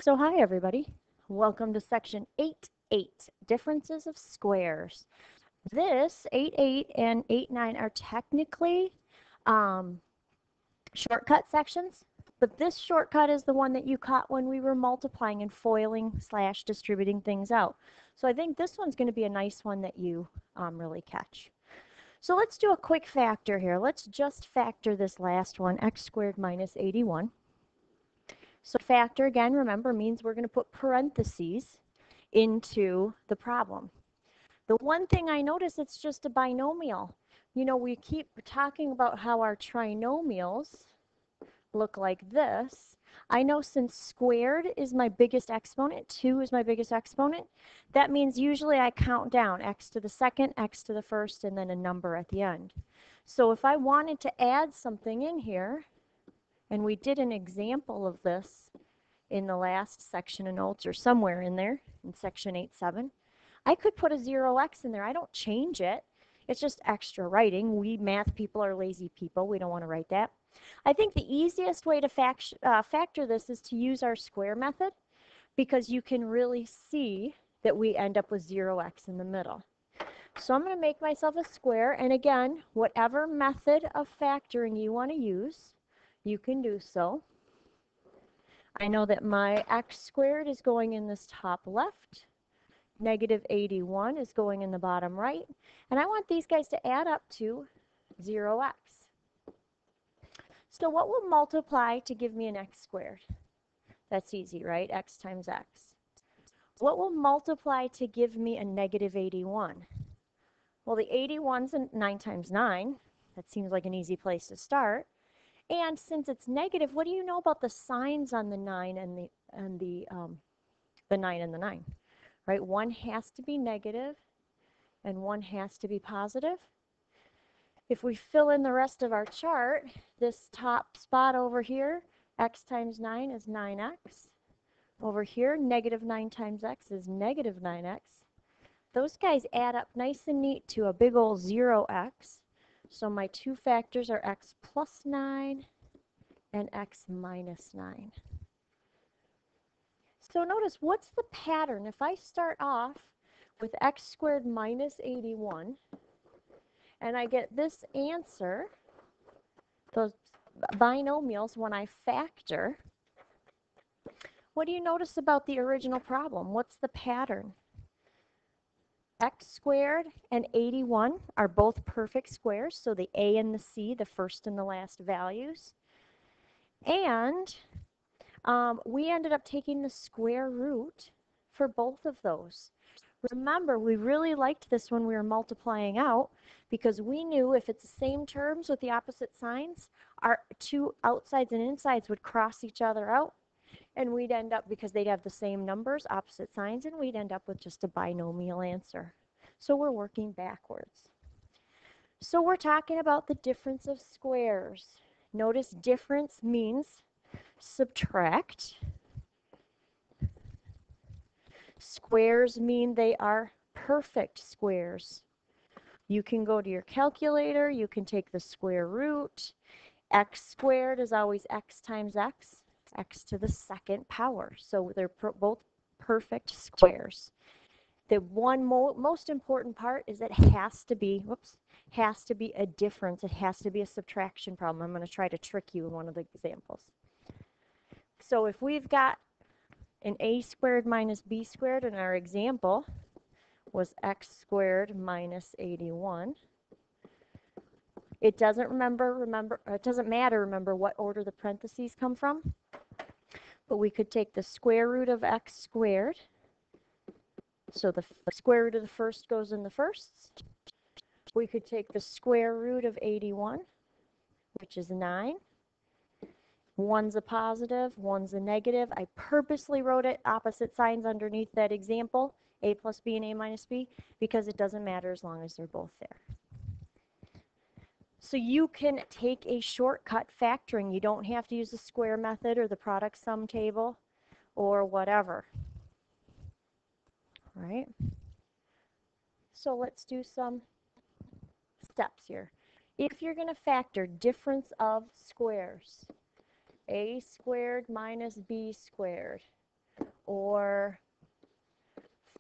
So hi everybody. Welcome to section 8.8, differences of squares. This 8.8 and 8.9 are technically um, shortcut sections, but this shortcut is the one that you caught when we were multiplying and foiling / distributing things out. So I think this one's going to be a nice one that you really catch. So let's do a quick factor here. Let's just factor this last one, x squared minus 81. So factor, again, remember, means we're going to put parentheses into the problem. The one thing I notice, it's just a binomial. You know, we keep talking about how our trinomials look like this. I know since squared is my biggest exponent, 2 is my biggest exponent, that means usually I count down x to the second, x to the first, and then a number at the end. So if I wanted to add something in here, and we did an example of this in the last section of notes or somewhere in there in section 8.7, I could put a 0x in there. I don't change it. It's just extra writing. We math people are lazy people. We don't want to write that. I think the easiest way to factor this is to use our square method, because you can really see that we end up with 0x in the middle. So I'm going to make myself a square, and again, whatever method of factoring you want to use, you can do so. I know that my x squared is going in this top left, negative 81 is going in the bottom right, and I want these guys to add up to 0x. So what will multiply to give me an x squared? That's easy, right? X times x. What will multiply to give me a negative 81? Well, the 81's 9 times 9. That seems like an easy place to start. And since it's negative, what do you know about the signs on the 9 and the 9 and the 9? Right? One has to be negative and one has to be positive. If we fill in the rest of our chart, this top spot over here, x times 9 is 9x. Over here, negative 9 times x is negative 9x. Those guys add up nice and neat to a big old 0x. So my two factors are x plus 9 and x minus 9. So notice, what's the pattern? If I start off with x squared minus 81, and I get this answer, those binomials, when I factor, what do you notice about the original problem? What's the pattern? X squared and 81 are both perfect squares, so the a and the c, the first and the last values. And we ended up taking the square root for both of those. Remember, we really liked this when we were multiplying out, because we knew if it's the same terms with the opposite signs, our two outsides and insides would cross each other out, and we'd end up, because they'd have the same numbers, opposite signs, and we'd end up with just a binomial answer. So we're working backwards. So we're talking about the difference of squares. Notice difference means subtract. Squares mean they are perfect squares. You can go to your calculator, you can take the square root. X squared is always x times x, x to the second power. So they're both perfect squares. The one most important part is it has to be, has to be a difference. It has to be a subtraction problem. I'm going to try to trick you in one of the examples. So if we've got an a squared minus b squared, and our example was x squared minus 81. It doesn't it doesn't matter, remember, what order the parentheses come from. But we could take the square root of x squared. So the square root of the first goes in the firsts. We could take the square root of 81, which is 9. One's a positive, one's a negative. I purposely wrote it opposite signs underneath that example, a plus b and a minus b, because it doesn't matter as long as they're both there. So you can take a shortcut factoring. You don't have to use the square method or the product sum table or whatever. All right? So let's do some steps here. If you're going to factor difference of squares, a squared minus b squared, or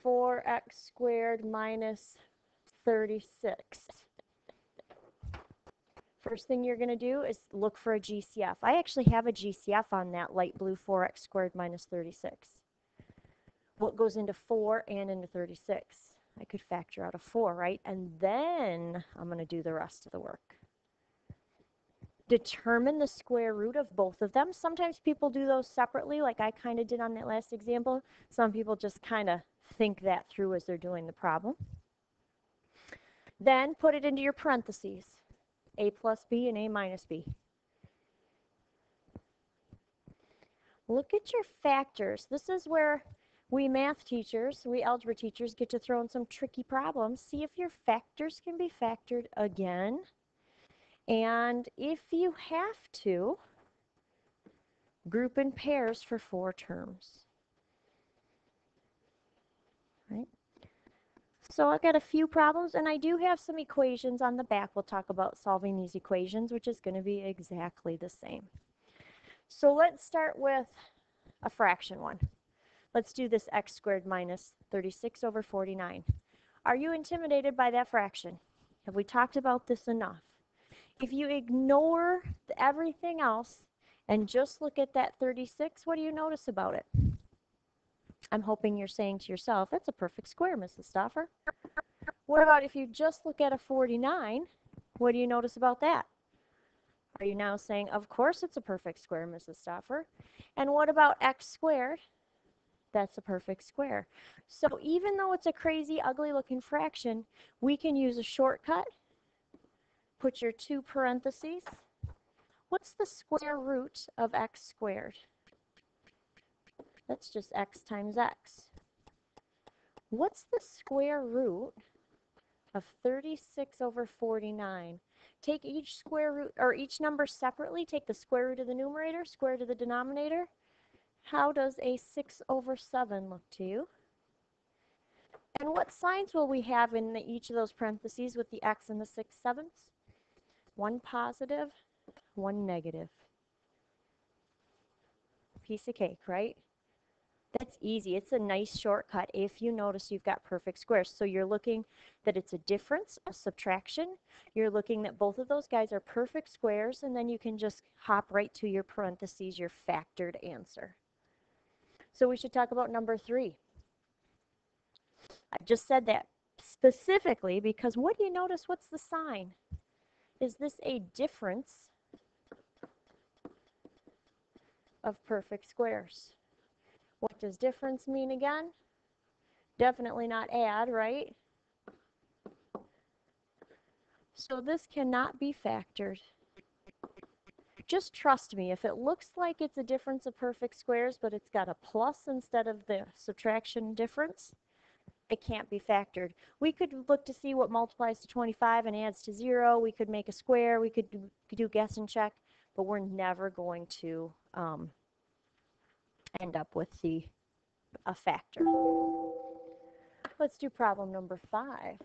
4x squared minus 36. First thing you're going to do is look for a GCF. I actually have a GCF on that light blue 4x squared minus 36. What goes into 4 and into 36? I could factor out a 4, right? And then I'm going to do the rest of the work. Determine the square root of both of them. Sometimes people do those separately, like I kind of did on that last example. Some people just kind of think that through as they're doing the problem. Then put it into your parentheses, a plus b and a minus b. Look at your factors. This is where we math teachers, we algebra teachers get to throw in some tricky problems. See if your factors can be factored again. And if you have to, group in pairs for 4 terms. Right? So I've got a few problems, and I do have some equations on the back. We'll talk about solving these equations, which is going to be exactly the same. So let's start with a fraction one. Let's do this x squared minus 36 over 49. Are you intimidated by that fraction? Have we talked about this enough? If you ignore everything else and just look at that 36, what do you notice about it? I'm hoping you're saying to yourself, that's a perfect square, Mrs. Stauffer. What about if you just look at a 49? What do you notice about that? Are you now saying, of course it's a perfect square, Mrs. Stauffer? And what about x squared? That's a perfect square. So even though it's a crazy, ugly looking fraction, we can use a shortcut. Put your 2 parentheses. What's the square root of x squared? That's just x times x. What's the square root of 36 over 49? Take each square root, or each number separately. Take the square root of the numerator, square root of the denominator. How does a 6 over 7 look to you? And what signs will we have in each of those parentheses with the x and the 6/7? One positive, one negative. Piece of cake, right? That's easy. It's a nice shortcut if you notice you've got perfect squares. So you're looking that it's a difference, a subtraction. You're looking that both of those guys are perfect squares, and then you can just hop right to your parentheses, your factored answer. So we should talk about number 3. I just said that specifically because what do you notice? What's the sign? Is this a difference of perfect squares? What does difference mean again? Definitely not add, right? So this cannot be factored. Just trust me, if it looks like it's a difference of perfect squares, but it's got a plus instead of the subtraction difference, it can't be factored. We could look to see what multiplies to 25 and adds to 0. We could make a square. We could do guess and check, but we're never going to end up with a factor. Let's do problem number 5.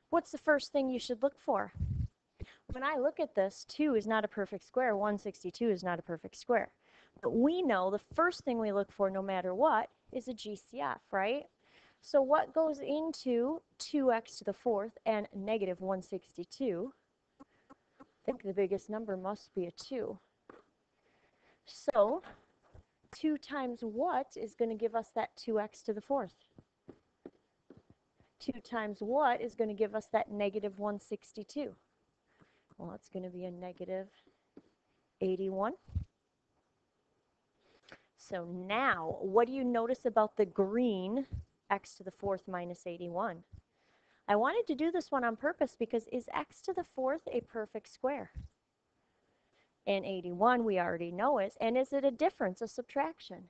What's the first thing you should look for? When I look at this, 2 is not a perfect square. 162 is not a perfect square. But we know the first thing we look for no matter what is a GCF, right? So what goes into 2x to the 4th and negative 162? I think the biggest number must be a 2. So 2 times what is going to give us that 2x to the 4th? 2 times what is going to give us that negative 162? Well, it's going to be a negative 81. So now, what do you notice about the green x to the 4th minus 81? I wanted to do this one on purpose because is x to the 4th a perfect square? And 81 we already know is. And is it a difference, a subtraction?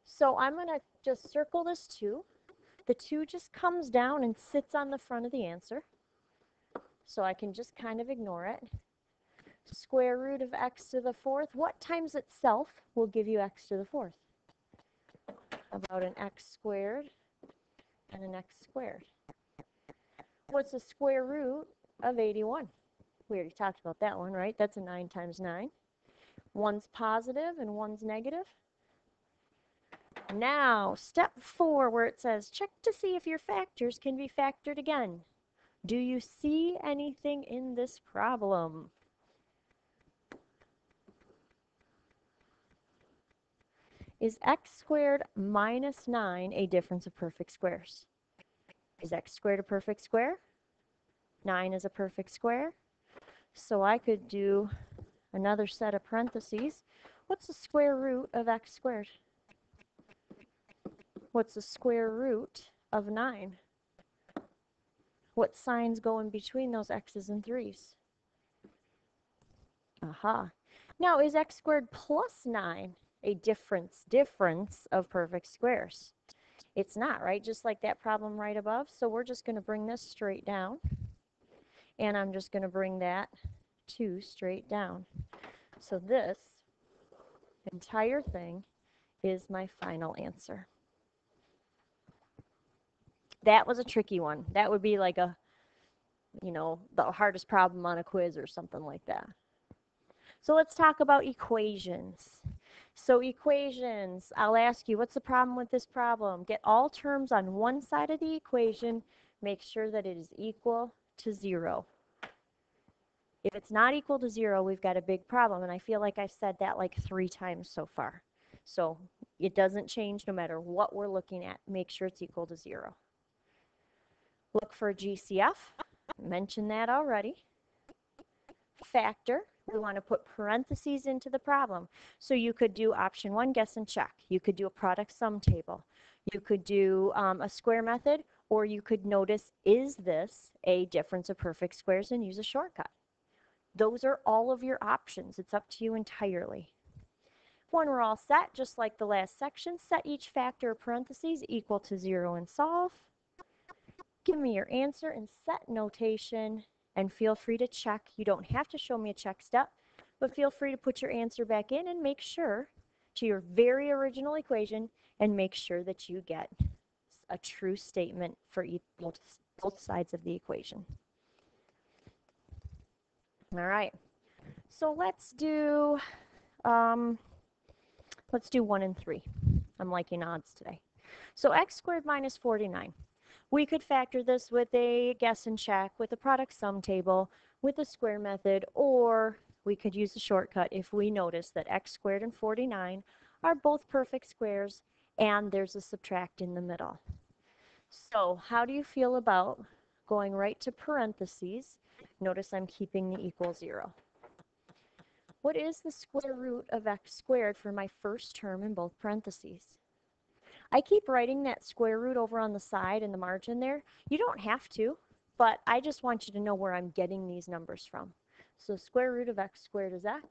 So I'm going to just circle this 2. The 2 just comes down and sits on the front of the answer. So I can just kind of ignore it. Square root of x to the 4th. What times itself will give you x to the 4th? About an x squared and an x squared. What's the square root of 81? We already talked about that one, right? That's a 9 times 9. One's positive and one's negative. Now, step 4, where it says, check to see if your factors can be factored again. Do you see anything in this problem? Is x squared minus 9 a difference of perfect squares? Is x squared a perfect square? 9 is a perfect square. So I could do another set of parentheses. What's the square root of x squared? What's the square root of 9? What signs go in between those x's and 3's? Aha. Now, is x squared plus 9 a difference of perfect squares? It's not, right? Just like that problem right above. So we're just going to bring this straight down. And I'm just going to bring that 2 straight down. So this entire thing is my final answer. That was a tricky one. That would be like a, the hardest problem on a quiz or something like that. So let's talk about equations. So equations, I'll ask you, what's the problem with this problem? Get all terms on one side of the equation, make sure that it is equal to 0. If it's not equal to 0, we've got a big problem, and I feel like I've said that like 3 times so far. So it doesn't change no matter what we're looking at. Make sure it's equal to 0. Look for GCF. Mentioned that already. Factor. We want to put parentheses into the problem. So you could do option 1, guess and check. You could do a product sum table. You could do a square method, or you could notice, is this a difference of perfect squares, and use a shortcut. Those are all of your options. It's up to you entirely. When we're all set, just like the last section, set each factor or parentheses equal to 0 and solve. Give me your answer in set notation, and feel free to check. You don't have to show me a check step, but feel free to put your answer back in and make sure to your very original equation and make sure that you get a true statement for both sides of the equation. All right, so let's do 1 and 3. I'm liking odds today. So x squared minus 49. We could factor this with a guess and check, with a product sum table, with a square method, or we could use a shortcut if we notice that x squared and 49 are both perfect squares and there's a subtract in the middle. So how do you feel about going right to parentheses? Notice I'm keeping the equal 0. What is the square root of x squared for my first term in both parentheses? I keep writing that square root over on the side in the margin there. You don't have to, but I just want you to know where I'm getting these numbers from. So square root of x squared is x.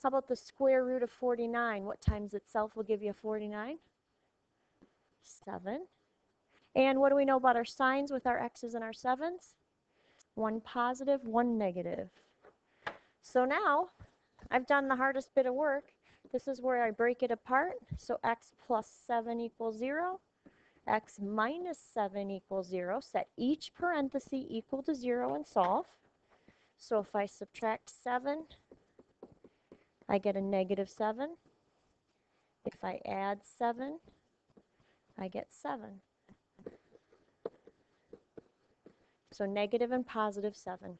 How about the square root of 49? What times itself will give you a 49? 7. And what do we know about our signs with our x's and our 7's? 1 positive, 1 negative. So now I've done the hardest bit of work. This is where I break it apart. So x plus 7 equals 0. X minus 7 equals 0. Set each parenthesis equal to 0 and solve. So if I subtract 7, I get a negative 7. If I add 7, I get 7. So negative and positive 7.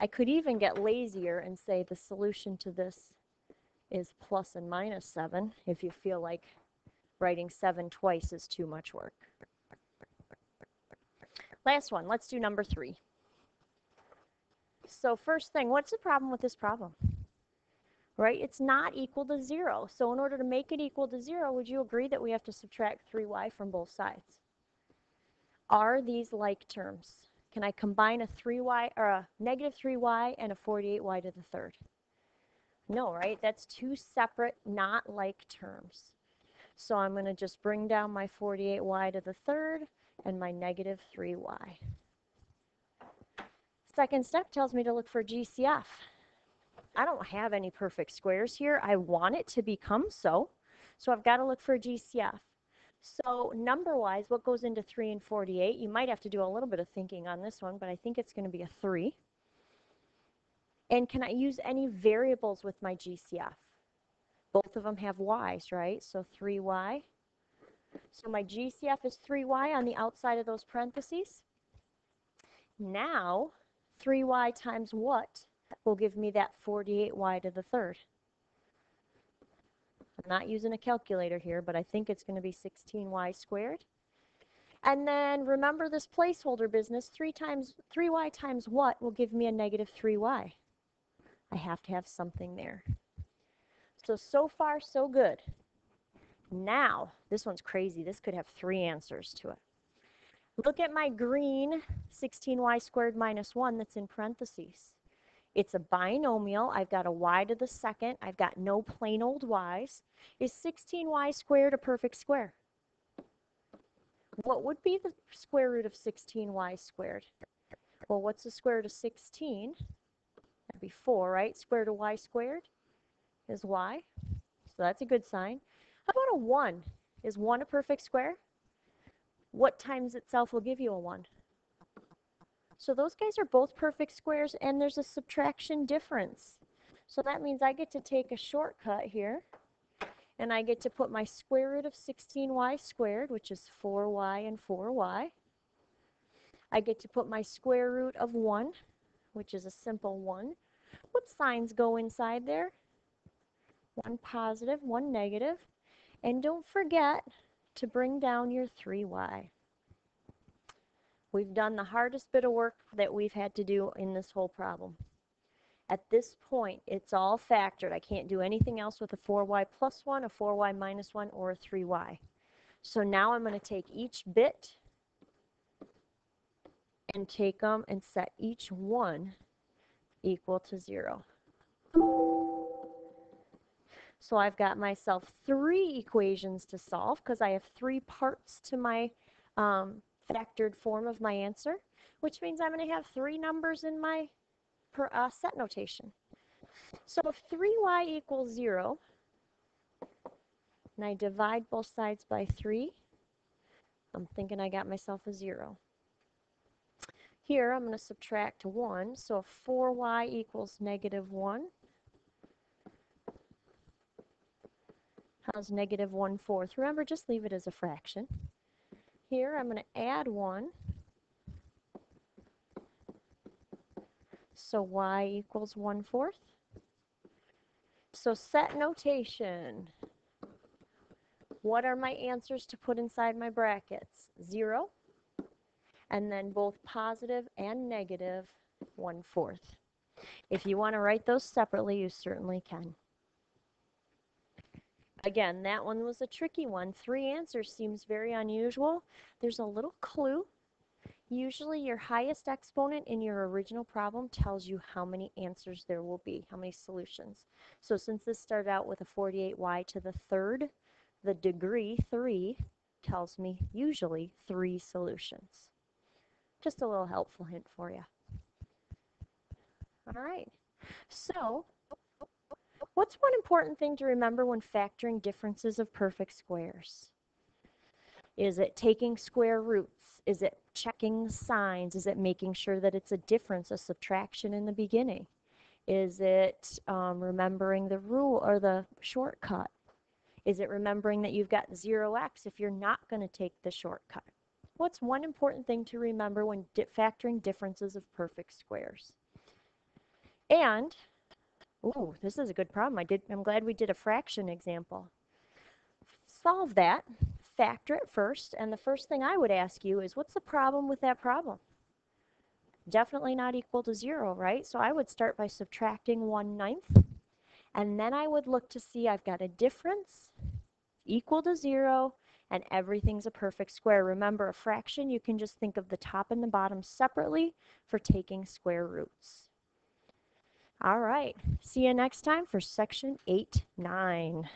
I could even get lazier and say the solution to this is plus and minus 7 if you feel like writing 7 twice is too much work. Last one, let's do number 3. So first thing, what's the problem with this problem? Right, it's not equal to 0. So in order to make it equal to 0, would you agree that we have to subtract 3y from both sides? Are these like terms? Can I combine a 3y or a negative 3y and a 48y to the third? No, right? That's 2 separate, not like terms. So I'm going to just bring down my 48y to the third and my negative 3y. Second step tells me to look for GCF. I don't have any perfect squares here. I want it to become so. So I've got to look for GCF. So number-wise, what goes into 3 and 48? You might have to do a little bit of thinking on this one, but I think it's going to be a 3. And can I use any variables with my GCF? Both of them have y's, right? So 3y. So my GCF is 3y on the outside of those parentheses. Now, 3y times what will give me that 48y to the third? I'm not using a calculator here, but I think it's going to be 16y squared. And then remember this placeholder business, 3y times what will give me a negative 3y? I have to have something there. So far, so good. Now, this one's crazy. This could have 3 answers to it. Look at my green 16y squared minus 1 that's in parentheses. It's a binomial. I've got a y to the second. I've got no plain old y's. Is 16y squared a perfect square? What would be the square root of 16y squared? Well, what's the square root of 16? That'd be 4, right? Square root of y squared is y. So that's a good sign. How about a 1? Is 1 a perfect square? What times itself will give you a 1? So those guys are both perfect squares, and there's a subtraction difference. So that means I get to take a shortcut here, and I get to put my square root of 16y squared, which is 4y and 4y. I get to put my square root of 1, which is a simple 1. What signs go inside there? 1 positive, 1 negative. And don't forget to bring down your 3y. We've done the hardest bit of work that we've had to do in this whole problem. At this point, it's all factored. I can't do anything else with a 4y plus 1, a 4y minus 1, or a 3y. So now I'm going to take each bit and take them and set each one equal to 0. So I've got myself 3 equations to solve because I have 3 parts to my factored form of my answer, which means I'm going to have 3 numbers in my set notation. So if 3y equals 0, and I divide both sides by 3, I'm thinking I got myself a 0. Here I'm going to subtract 1, so if 4y equals negative 1, how's negative 1/4? Remember, just leave it as a fraction. Here I'm going to add 1, so y equals 1/4. So set notation. What are my answers to put inside my brackets? 0, and then both positive and negative 1/4. If you want to write those separately, you certainly can. Again, that one was a tricky one. 3 answers seems very unusual. There's a little clue. Usually your highest exponent in your original problem tells you how many answers there will be, how many solutions. So since this started out with a 48y to the third, the degree 3 tells me usually 3 solutions. Just a little helpful hint for you. All right. So what's one important thing to remember when factoring differences of perfect squares? Is it taking square roots? Is it checking signs? Is it making sure that it's a difference, a subtraction in the beginning? Is it remembering the rule or the shortcut? Is it remembering that you've got 0x if you're not going to take the shortcut? What's one important thing to remember when factoring differences of perfect squares? And, ooh, this is a good problem. I'm glad we did a fraction example. Solve that, factor it first, and the first thing I would ask you is, what's the problem with that problem? Definitely not equal to 0, right? So I would start by subtracting 1/9, and then I would look to see I've got a difference equal to 0, and everything's a perfect square. Remember, a fraction, you can just think of the top and the bottom separately for taking square roots. All right, see you next time for section 8-9.